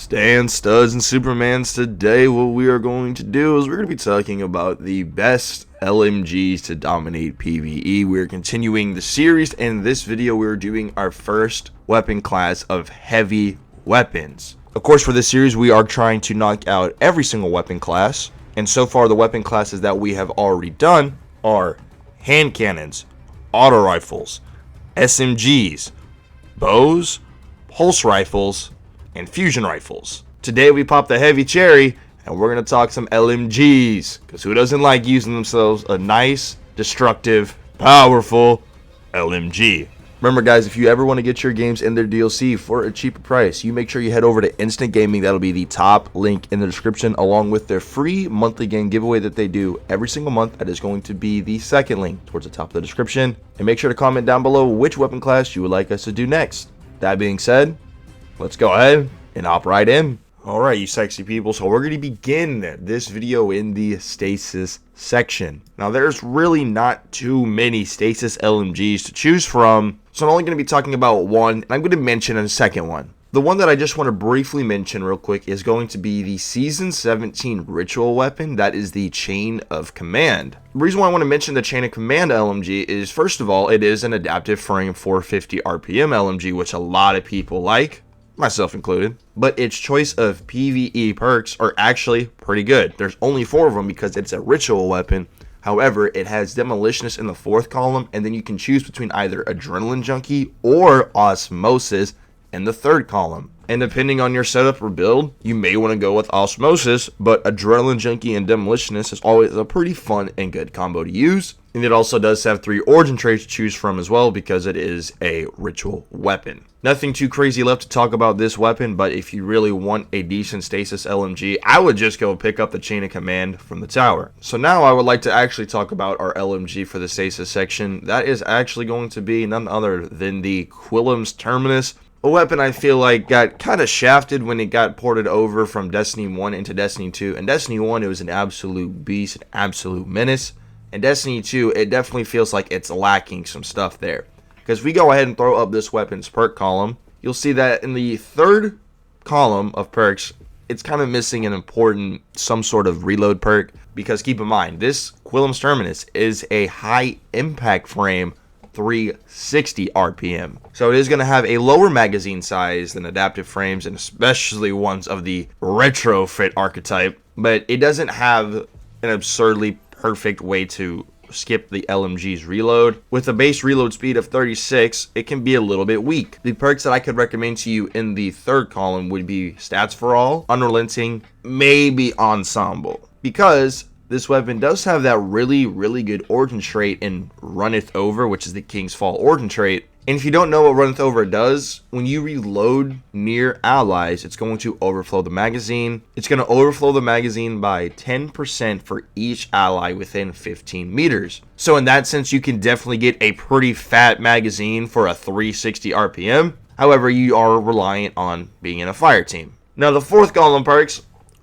Stan, Studs, and Supermans. Today what we are going to do is we're going to be talking about the best LMGs to dominate PvE. We're continuing the series, and in this video we're doing our first weapon class of heavy weapons. Of course, for this series we are trying to knock out every single weapon class, and so far the weapon classes that we have already done are hand cannons, auto rifles, SMGs, bows, pulse rifles, and fusion rifles. Today we pop the heavy cherry and we're going to talk some LMGs, because who doesn't like using themselves a nice, destructive, powerful LMG? Remember guys, if you ever want to get your games in their DLC for a cheaper price, you make sure you head over to Instant Gaming. That'll be the top link in the description, along with their free monthly game giveaway that they do every single month. That is going to be the second link towards the top of the description. And make sure to comment down below which weapon class you would like us to do next. That being said, let's go ahead and hop right in. Alright, you sexy people, so we're going to begin this video in the Stasis section. Now, there's really not too many Stasis LMGs to choose from, so I'm only going to be talking about one, and I'm going to mention a second one. The one that I just want to briefly mention real quick is going to be the Season 17 ritual weapon. That is the Chain of Command. The reason why I want to mention the Chain of Command LMG is, first of all, it is an adaptive frame 450 RPM LMG, which a lot of people like, myself included, but its choice of PvE perks are actually pretty good. There's only 4 of them because it's a ritual weapon. However, it has Demolitionist in the 4th column, and then you can choose between either Adrenaline Junkie or Osmosis in the 3rd column. And depending on your setup or build, you may want to go with Osmosis, but Adrenaline Junkie and Demolitionist is always a pretty fun and good combo to use. And it also does have 3 origin traits to choose from as well, because it is a ritual weapon. Nothing too crazy left to talk about this weapon, but if you really want a decent Stasis LMG, I would just go pick up the Chain of Command from the tower. So now I would like to actually talk about our LMG for the Stasis section. That is actually going to be none other than the Quillam's Terminus. A weapon I feel like got kind of shafted when it got ported over from Destiny 1 into Destiny 2. In Destiny 1, it was an absolute beast, an absolute menace. In Destiny 2, it definitely feels like it's lacking some stuff there. Because if we go ahead and throw up this weapon's perk column, you'll see that in the 3rd column of perks, it's kind of missing an important, some sort of reload perk. Because keep in mind, this Quillam's Terminus is a high impact frame 360 RPM. So it is going to have a lower magazine size than adaptive frames, and especially ones of the retrofit archetype. But it doesn't have an absurdly perfect way to skip the LMG's reload. With a base reload speed of 36, it can be a little bit weak. The perks that I could recommend to you in the 3rd column would be Stats for All, Unrelenting, maybe Ensemble, because this weapon does have that really good origin trait in Runneth Over, which is the King's Fall origin trait. And if you don't know what Runneth Over does, when you reload near allies, it's going to overflow the magazine. It's going to overflow the magazine by 10% for each ally within 15 meters. So in that sense, you can definitely get a pretty fat magazine for a 360 RPM. However, you are reliant on being in a fire team. Now, the 4th column perks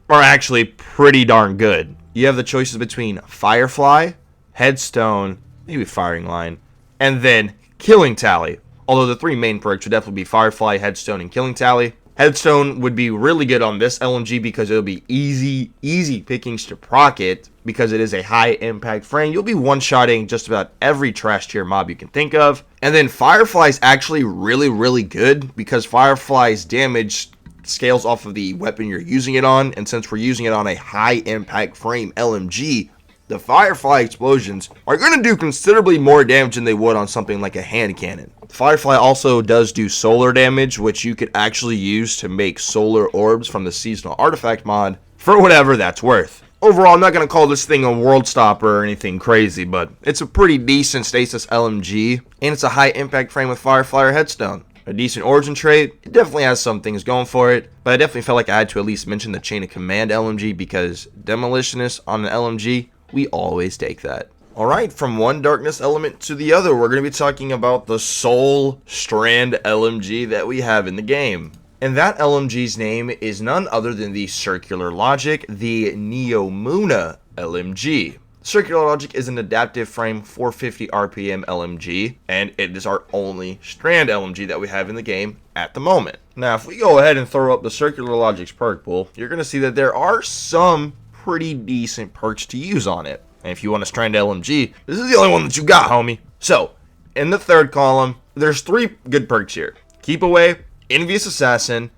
are actually pretty darn good. You have the choices between Firefly, Headstone, maybe Firing Line, and then Killing Tally. Although the 3 main perks would definitely be Firefly, Headstone, and Killing Tally. Headstone would be really good on this LMG because it'll be easy pickings to proc it, because it is a high impact frame. You'll be one-shotting just about every trash tier mob you can think of. And then Firefly is actually really good, because Firefly's damage scales off of the weapon you're using it on, and since we're using it on a high impact frame LMG, the Firefly explosions are going to do considerably more damage than they would on something like a hand cannon. Firefly also does do solar damage, which you could actually use to make solar orbs from the seasonal artifact mod for whatever that's worth. Overall, I'm not going to call this thing a world stopper or anything crazy, but it's a pretty decent Stasis LMG, and it's a high impact frame with Firefly or Headstone. A decent origin trait. It definitely has some things going for it, but I definitely felt like I had to at least mention the Chain of Command LMG, because Demolitionist on an LMG, we always take that. Alright, from one darkness element to the other, we're going to be talking about the Soul Strand LMG that we have in the game. And that LMG's name is none other than the Circular Logic, the Neomuna LMG. Circular Logic is an adaptive frame 450 RPM LMG, and it is our only strand LMG that we have in the game at the moment. Now, if we go ahead and throw up the Circular Logic's perk pool, you're going to see that there are some pretty decent perks to use on it. And if you want to strand LMG, this is the only one that you got, homie. So, in the third column, there's 3 good perks here. Keep Away, Envious Assassin,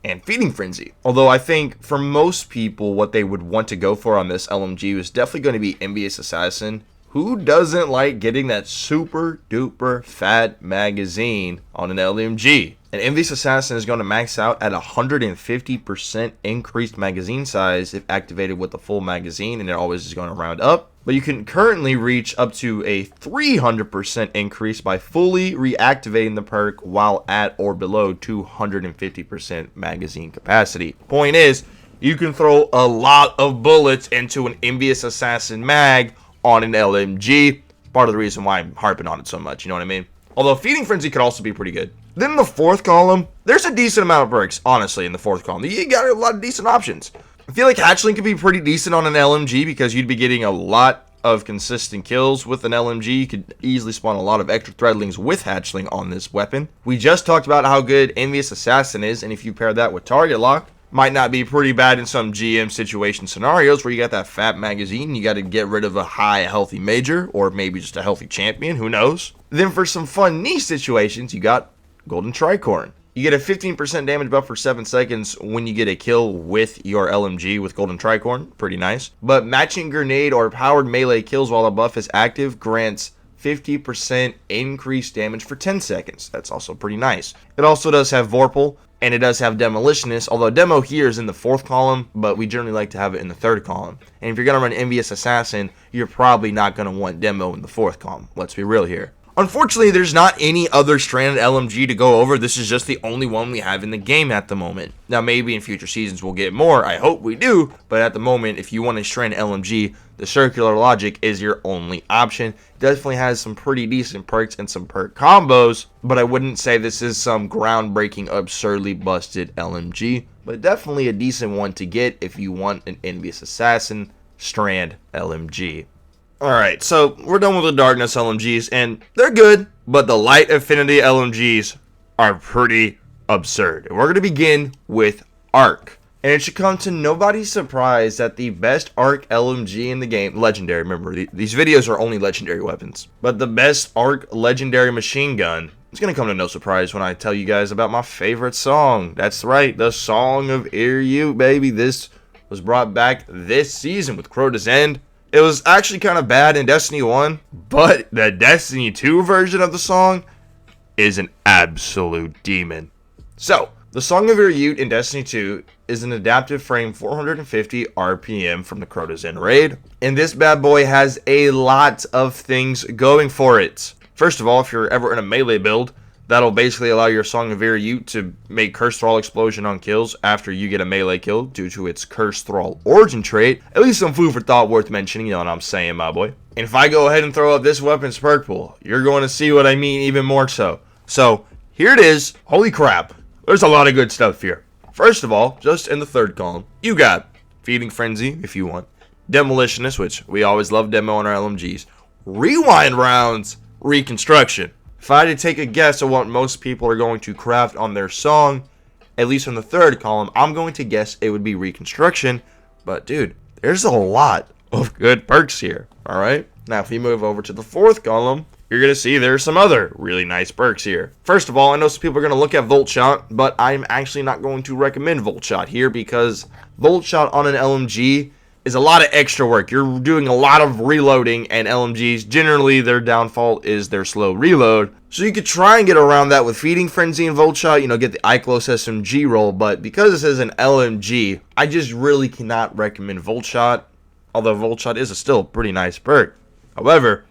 and Feeding Frenzy. Although I think for most people, what they would want to go for on this LMG is definitely going to be Envious Assassin. Who doesn't like getting that super duper fat magazine on an LMG? An Envious Assassin is going to max out at 150% increased magazine size if activated with the full magazine, and it always is going to round up. But you can currently reach up to a 300% increase by fully reactivating the perk while at or below 250% magazine capacity. Point is, you can throw a lot of bullets into an Envious Assassin mag on an LMG. Part of the reason why I'm harping on it so much, you know what I mean? Although Feeding Frenzy could also be pretty good. Then in the fourth column, there's a decent amount of perks, honestly, in the fourth column. You got a lot of decent options. I feel like Hatchling could be pretty decent on an LMG because you'd be getting a lot of consistent kills with an LMG. You could easily spawn a lot of extra threadlings with Hatchling on this weapon. We just talked about how good Envious Assassin is, and if you pair that with Target Lock, might not be pretty bad in some GM situation scenarios where you got that fat magazine, you got to get rid of a high healthy major, or maybe just a healthy champion, who knows. Then for some fun niche situations, you got Golden Tricorn. You get a 15% damage buff for 7 seconds when you get a kill with your LMG with Golden Tricorn. Pretty nice. But matching grenade or powered melee kills while the buff is active grants 50% increased damage for 10 seconds. That's also pretty nice. It also does have Vorpal, and it does have Demolitionist, although Demo here is in the fourth column, but we generally like to have it in the third column. And if you're going to run Envious Assassin, you're probably not going to want Demo in the fourth column. Let's be real here. Unfortunately, there's not any other stranded LMG to go over. This is just the only one we have in the game at the moment. Now, maybe in future seasons we'll get more. I hope we do. But at the moment, if you want a stranded LMG, the Circular Logic is your only option. It definitely has some pretty decent perks and some perk combos, but I wouldn't say this is some groundbreaking, absurdly busted LMG. But definitely a decent one to get if you want an Envious Assassin strand LMG. Alright, so we're done with the Darkness LMGs, and they're good, but the Light Affinity LMGs are pretty absurd. And we're going to begin with Arc. And it should come to nobody's surprise that the best Arc LMG in the game, legendary, remember, these videos are only legendary weapons, but the best Arc legendary machine gun, it's going to come to no surprise when I tell you guys about my favorite song. That's right, the Song of Iryu, baby. This was brought back this season with Crota's End. It was actually kind of bad in Destiny 1, but the Destiny 2 version of the song is an absolute demon. So, the Song of Iryu in Destiny 2 is an adaptive frame 450 RPM from the Crota's End raid, and this bad boy has a lot of things going for it. First of all, if you're ever in a melee build, that'll basically allow your Song of Iryu to make Curse Thrall explosion on kills after you get a melee kill due to its Curse Thrall origin trait. At least some food for thought worth mentioning, you know what I'm saying, my boy. And if I go ahead and throw up this weapon's perk pool, you're going to see what I mean even more so. So, here it is. Holy crap. There's a lot of good stuff here. First of all, just in the third column, you got Feeding Frenzy, if you want. Demolitionist, which we always love demo on our LMGs. Rewind rounds, Reconstruction. If I had to take a guess at what most people are going to craft on their song, at least in the third column, I'm going to guess it would be Reconstruction. But dude, there's a lot of good perks here, alright? Now if we move over to the fourth column, you're going to see there's some other really nice perks here. First of all, I know some people are going to look at Volt Shot, but I'm actually not going to recommend Volt Shot here because Volt Shot on an LMG is a lot of extra work. You're doing a lot of reloading, and LMGs, generally their downfall is their slow reload. So you could try and get around that with Feeding Frenzy and Volt Shot, you know, get the Iclos SMG roll, but because this is an LMG, I just really cannot recommend Volt Shot, although Volt Shot is still a pretty nice perk. However,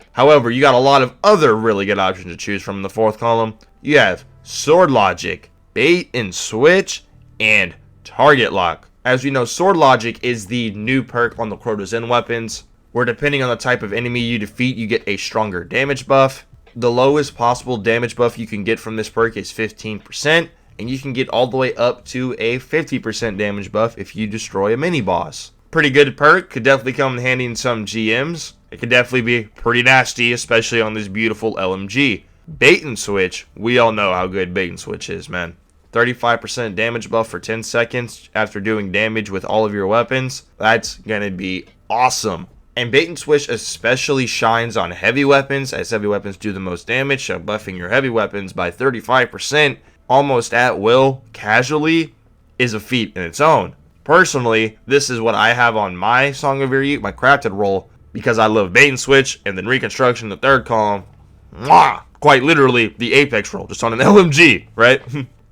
you got a lot of other really good options to choose from in the fourth column. You have Sword Logic, Bait and Switch, and Target Lock. As we know, Sword Logic is the new perk on the Crota's End weapons, where depending on the type of enemy you defeat, you get a stronger damage buff. The lowest possible damage buff you can get from this perk is 15%, and you can get all the way up to a 50% damage buff if you destroy a mini-boss. Pretty good perk, could definitely come in handy in some GMs. It could definitely be pretty nasty, especially on this beautiful LMG. Bait and Switch, we all know how good Bait and Switch is, man. 35% damage buff for 10 seconds after doing damage with all of your weapons. That's gonna be awesome. And bait and switch especially shines on heavy weapons, as heavy weapons do the most damage, so buffing your heavy weapons by 35% almost at will, casually, is a feat in its own. Personally, this is what I have on my Song of Your, my crafted roll, because I love bait and switch, and then reconstruction, the third column, mwah, quite literally the apex roll, just on an LMG, right?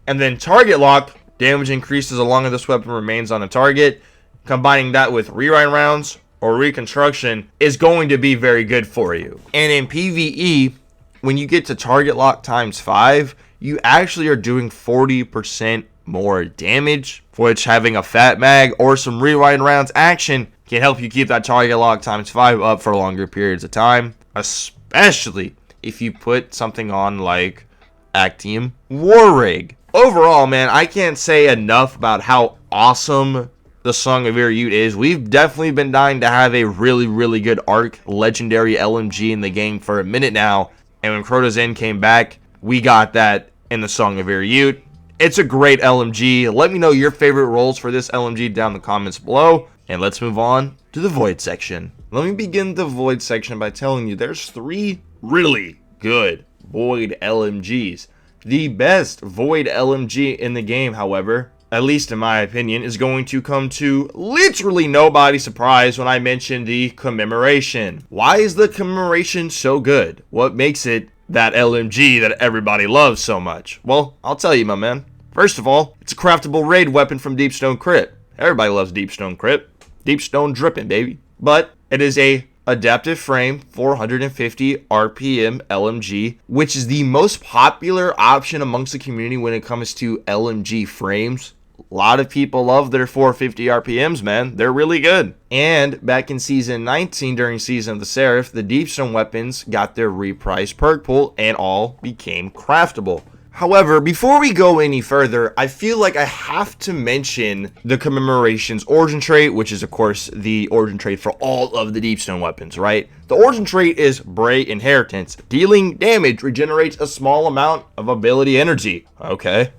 And then target lock, damage increases as long as this weapon remains on a target. Combining that with rewrite rounds or reconstruction is going to be very good for you. And in PvE, when you get to target lock times 5, you actually are doing 40% more damage, which having a fat mag or some rewrite rounds action can help you keep that target lock times 5 up for longer periods of time, especially if you put something on like Actium War Rig. Overall, man, I can't say enough about how awesome the Song of Your is. We've definitely been dying to have a really good ARC legendary LMG in the game for a minute now, and when Crota's End came back, we got that in the Song of Your. It's a great LMG. Let me know your favorite rolls for this LMG down in the comments below, and let's move on to the Void section. Let me begin the Void section by telling you there's 3 really good Void LMGs. The best Void LMG in the game, however, at least in my opinion, is going to come to literally nobody's surprise when I mention the Commemoration. Why is the Commemoration so good? What makes it that LMG that everybody loves so much? Well, I'll tell you, my man. First of all, it's a craftable raid weapon from Deepstone Crypt. Everybody loves Deepstone Crypt. Deepstone dripping, baby. But it is a adaptive frame 450 RPM LMG, which is the most popular option amongst the community when it comes to LMG frames. A lot of people love their 450 RPMs, man. They're really good. And back in Season 19, during Season of the Seraph, the Deepstone weapons got their repriced perk pool and all became craftable. However, before we go any further, I feel like I have to mention the Commemoration's origin trait, which is, of course, the origin trait for all of the Deepstone weapons, right? The origin trait is Bray Inheritance. Dealing damage regenerates a small amount of ability energy. Okay.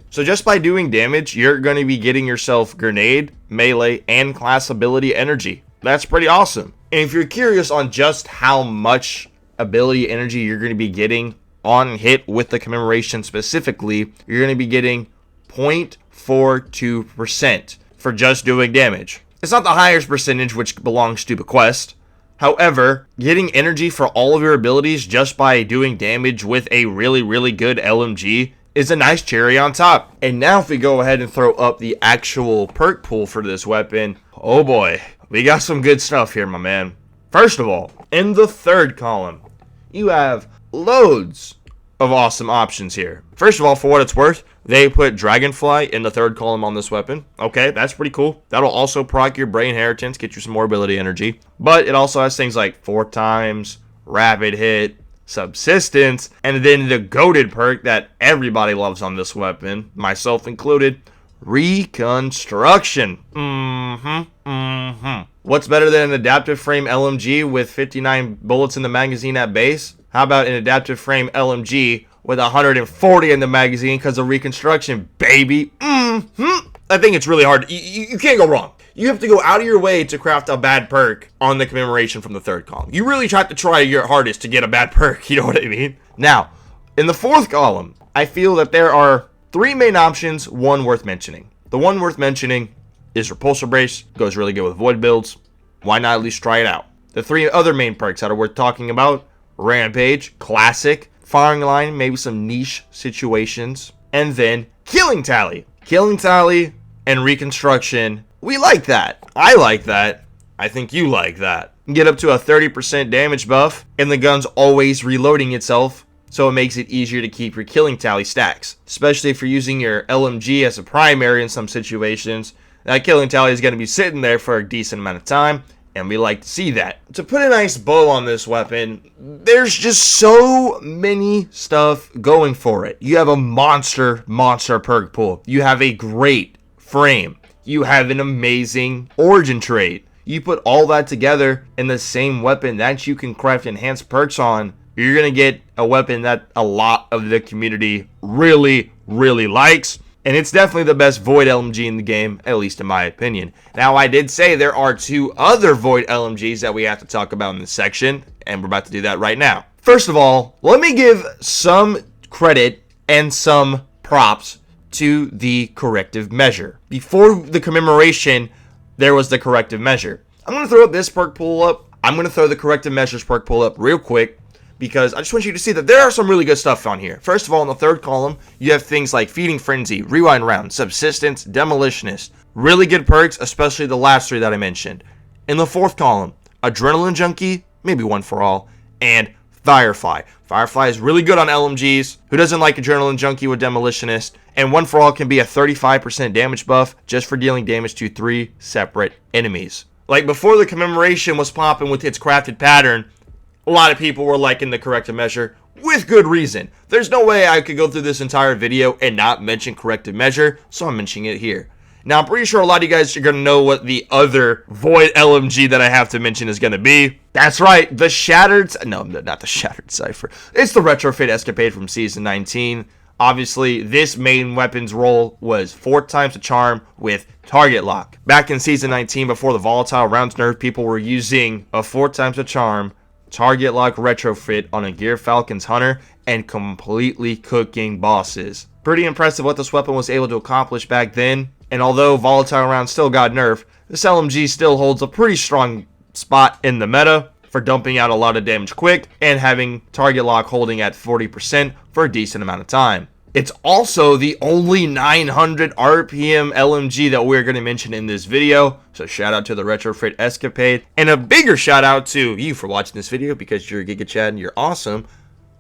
So just by doing damage, you're going to be getting yourself grenade, melee, and class ability energy. That's pretty awesome. And if you're curious on just how much ability energy you're going to be getting on hit with the Commemoration specifically, you're going to be getting 0.42% for just doing damage. It's not the highest percentage, which belongs to Bequest. However, getting energy for all of your abilities just by doing damage with a really good LMG is a nice cherry on top. And now if we go ahead and throw up the actual perk pool for this weapon, oh boy, we got some good stuff here, my man. First of all, in the third column, you have loads of awesome options here. First of all, for what it's worth, they put Dragonfly in the third column on this weapon. Okay, that's pretty cool. That'll also proc your Bray Inheritance, get you some more ability energy. But it also has things like 4 times, rapid hit, subsistence, and then the goated perk that everybody loves on this weapon, myself included, Reconstruction. What's better than an adaptive frame LMG with 59 bullets in the magazine at base? How about an adaptive frame LMG with 140 in the magazine because of Reconstruction, baby? I think it's really hard. You can't go wrong. You have to go out of your way to craft a bad perk on the Commemoration from the third column. You really have to try your hardest to get a bad perk, you know what I mean? Now, in the fourth column, I feel that there are 3 main options, one worth mentioning. The one worth mentioning is Repulsor Brace. Goes really good with Void builds. Why not at least try it out? The 3 other main perks that are worth talking about: Rampage, Classic, Firing Line, maybe some niche situations, and then Killing Tally. Killing Tally and Reconstruction. We like that. I like that. I think you like that. Get up to a 30% damage buff, and the gun's always reloading itself, so it makes it easier to keep your Killing Tally stacks. Especially if you're using your LMG as a primary in some situations, that Killing Tally is going to be sitting there for a decent amount of time, and we like to see that. To put a nice bow on this weapon, there's just so many stuff going for it. You have a monster perk pool. You have a great frame. You have an amazing origin trait. You put all that together in the same weapon that you can craft enhanced perks on, you're going to get a weapon that a lot of the community really likes. And it's definitely the best Void LMG in the game, at least in my opinion. Now, I did say there are 2 other Void LMGs that we have to talk about in this section, and we're about to do that right now. First of all, let me give some credit and some props to the corrective measure. Before the commemoration, there was the corrective measure. I'm going to throw this perk pool up. I'm going to throw the corrective measures perk pool up real quick, because I just want you to see that there are some really good stuff on here. First of all, in the third column, you have things like Feeding Frenzy, Rewind Round, Subsistence, Demolitionist. Really good perks, especially the last 3 that I mentioned. In the fourth column, Adrenaline Junkie, maybe one for all, and Firefly. Firefly is really good on LMGs. Who doesn't like Adrenaline Junkie with Demolitionist? And one for all can be a 35% damage buff just for dealing damage to 3 separate enemies. Like before the commemoration was popping with its crafted pattern, a lot of people were liking the corrective measure with good reason. There's no way I could go through this entire video and not mention corrective measure, so I'm mentioning it here. Now, I'm pretty sure a lot of you guys are going to know what the other Void LMG that I have to mention is going to be. That's right, the Shattered... No, not the Shattered Cipher. It's the Retrofit Escapade from Season 19. Obviously, this main weapon's role was 4 times the charm with target lock. Back in Season 19, before the volatile rounds nerf, people were using a 4 times the charm target lock retrofit on a Gear Falcon's Hunter and completely cooking bosses. Pretty impressive what this weapon was able to accomplish back then, and although volatile rounds still got nerfed, this LMG still holds a pretty strong spot in the meta for dumping out a lot of damage quick and having target lock holding at 40% for a decent amount of time. It's also the only 900 RPM LMG that we're going to mention in this video. So shout out to the Retrofit Escapade. And a bigger shout out to you for watching this video because you're Giga Chad and you're awesome.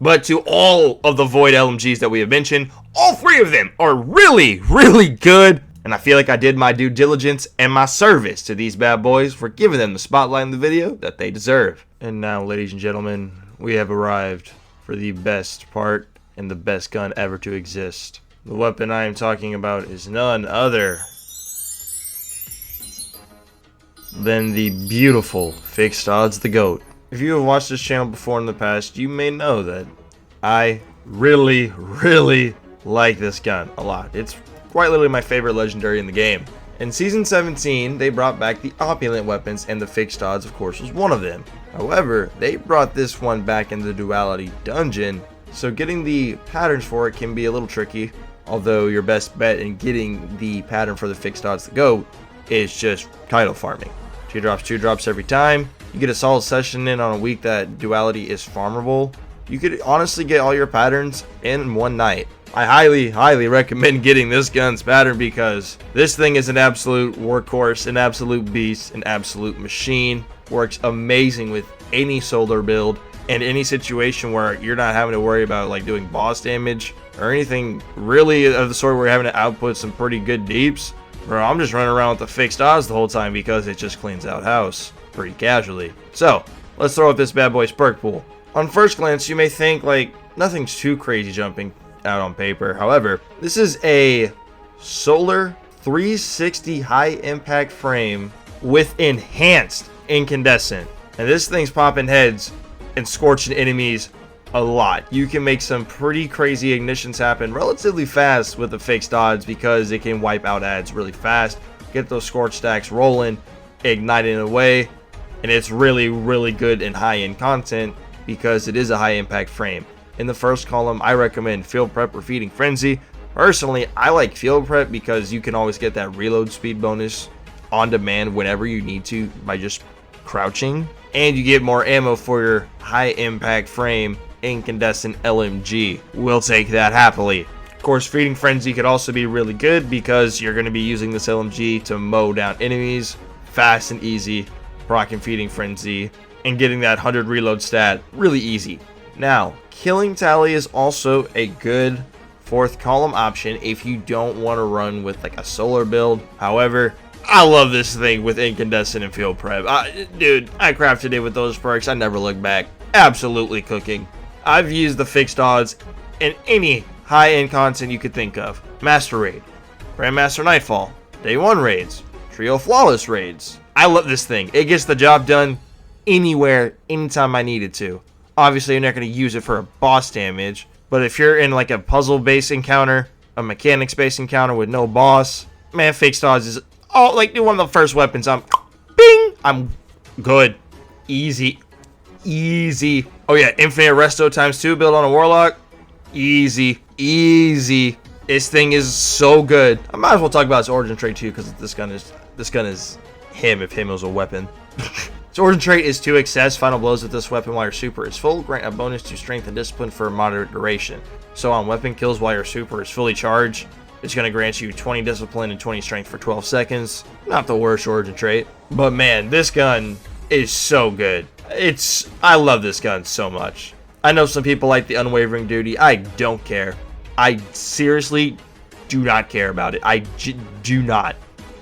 But to all of the Void LMGs that we have mentioned, all 3 of them are really, really good. And I feel like I did my due diligence and my service to these bad boys for giving them the spotlight in the video that they deserve. And now, ladies and gentlemen, we have arrived for the best part and the best gun ever to exist. The weapon I am talking about is none other than the beautiful Fixed Odds the GOAT. If you have watched this channel before in the past, you may know that I really, really like this gun a lot. It's quite literally my favorite legendary in the game. In Season 17, they brought back the opulent weapons, and the Fixed Odds, of course, was one of them. However, they brought this one back in the Duality Dungeon, so getting the patterns for it can be a little tricky, although your best bet in getting the pattern for the Fixed Odds to go is just title farming. 2 drops every time. You get a solid session in on a week that Duality is farmable. You could honestly get all your patterns in one night. I highly recommend getting this gun's pattern because this thing is an absolute workhorse, an absolute beast, an absolute machine. Works amazing with any solar build and any situation where you're not having to worry about like doing boss damage or anything really of the sort where you're having to output some pretty good deeps. Bro, I'm just running around with the Fixed Odds the whole time because it just cleans out house pretty casually. So let's throw up this bad boy's perk pool. On first glance, you may think like nothing's too crazy jumping out on paper. However, this is a solar 360 high impact frame with enhanced incandescent, and this thing's popping heads and scorching enemies a lot. You can make some pretty crazy ignitions happen relatively fast with the Fixed Odds because it can wipe out ads really fast, get those scorch stacks rolling, igniting away, and it's really, really good in high-end content because it is a high impact frame. In the first column, I recommend Field Prep or Feeding Frenzy. Personally, I like Field Prep because you can always get that reload speed bonus on demand whenever you need to by just crouching, and you get more ammo for your high impact frame incandescent LMG. We'll take that happily. Of course, Feeding Frenzy could also be really good because you're going to be using this LMG to mow down enemies fast and easy, proccing Feeding Frenzy and getting that 100 reload stat really easy. Now, Killing Tally is also a good 4th column option if you don't want to run with like a solar build. However, I love this thing with incandescent and field prep. Dude, I crafted it with those perks. I never look back. Absolutely cooking. I've used the Fixed Odds in any high-end content you could think of. Master Raid, Grandmaster Nightfall, Day 1 raids, Trio Flawless raids. I love this thing. It gets the job done anywhere, anytime I need it to. Obviously, you're not going to use it for a boss damage, but if you're in like a puzzle-based encounter, a mechanics based encounter with no boss, man, fixed odds is like one of the first weapons. I'm good. Easy. Oh yeah, infinite resto ×2 build on a warlock. Easy. This thing is so good. I might as well talk about its origin trait too, because this gun is him if him was a weapon. Its origin trait is 2 excess. Final blows with this weapon while your super is full grant a bonus to strength and discipline for a moderate duration. So on weapon kills while your super is fully charged, it's going to grant you 20 discipline and 20 strength for 12 seconds. Not the worst origin trait, but man, this gun is so good. I love this gun so much. I know some people like the unwavering duty. I don't care. I seriously do not care about it. I do not.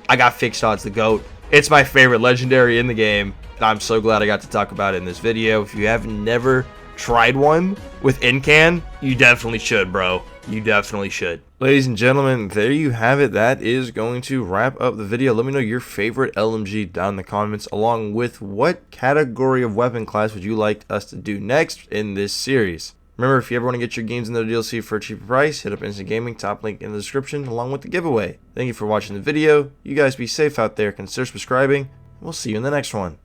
I got fixed odds, the GOAT. It's my favorite legendary in the game, and I'm so glad I got to talk about it in this video. If you have never tried one with Incan, you definitely should, bro. You definitely should. Ladies and gentlemen, there you have it. That is going to wrap up the video. Let me know your favorite LMG down in the comments, along with what category of weapon class would you like us to do next in this series. Remember, if you ever want to get your games in the DLC for a cheaper price, hit up Instant Gaming, top link in the description, along with the giveaway. Thank you for watching the video. You guys be safe out there, consider subscribing, and we'll see you in the next one.